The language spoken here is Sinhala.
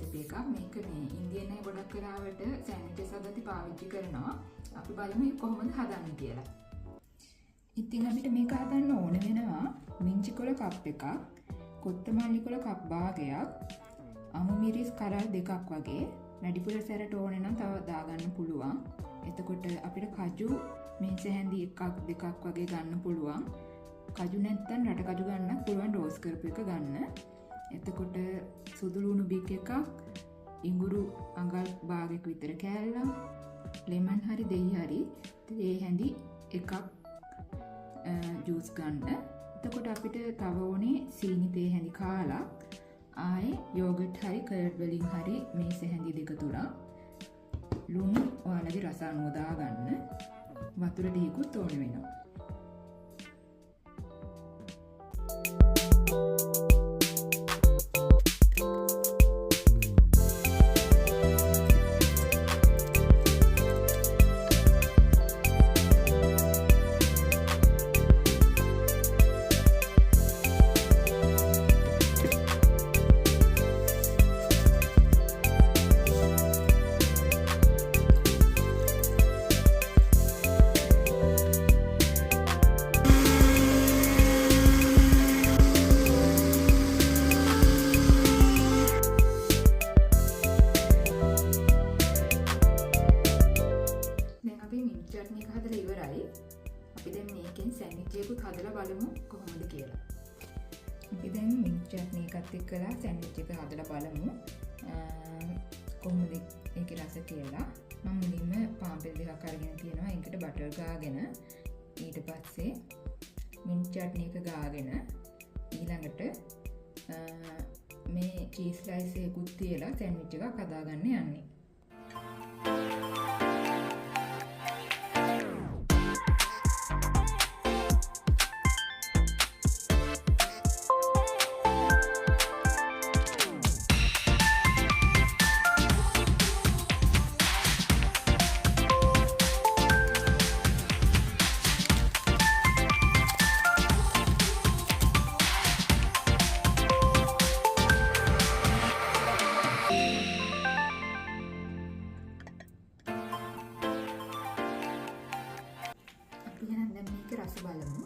රෙසිපි එකක්. මේක මේ ඉන්දියන් අය ගොඩක් වෙලාවට සෑන්ඩ්විචස් හදද්දී පාවිච්චි කරනවා. අපි බලමු මේක කොහොමද හදන්නේ කියලා. ඉතින් අපිට මේක හදන්න ඕන වෙනවා මිංචි කොළ කප් එකක්, කොත්තමල්ලි කොළ කප් භාගයක්, අමු මිරිස් කරල් දෙකක් වගේ. වැඩිපුර සැරට ඕනේ නම් තව දාගන්න පුළුවන්. එතකොට අපිට කජු මේස හැඳි එකක් දෙකක් වගේ ගන්න පුළුවන්. කජු නැත්තම් රට කජු ගන්නත් පුළුවන්, රෝස් කරපු එක ගන්න. එතකොට සුදු ලුණු බික් එකක්, ඉඟුරු අඟල් භාගයක විතර කෑල්ලක්, ලෙමන් හරි දෙයි හරි තේ හැඳි එකක් ජූස් ගන්න. එතකොට අපිට තව ඕනේ සීනි තේ හැඳි කාලක්, ආයේ යෝගට් හරි කර්ඩ් වලින් හරි මේස හැඳි දෙක තුනක්, ලුණු ඔයාලගේ රස අනුව දාගන්න, වතුර ටිකකුත් ඕනේ වෙනවා. චට්නි එක හදලා ඉවරයි. අපි දැන් මේකෙන් සෑන්ඩ්විච් එකකුත් හදලා බලමු කොහොමද කියලා. අපි දැන් මින්ට් චට්නි එකත් එක්කලා සෑන්ඩ්විච් එක හදලා බලමු කොහොමද ඒකේ රස කියලා. මම මුලින්ම පාන් පෙල් දෙකක් අරගෙන තියෙනවා. ඒකට බටර් ගාගෙන ඊට පස්සේ මින්ට් චට්නි එක ගාගෙන ඊළඟට මේ චීස් ස්ලයිස් එකකුත් තියලා සෑන්ඩ්විච් එකක් හදාගන්න යන්නේ. අපි දැන් මේක රස බලමු.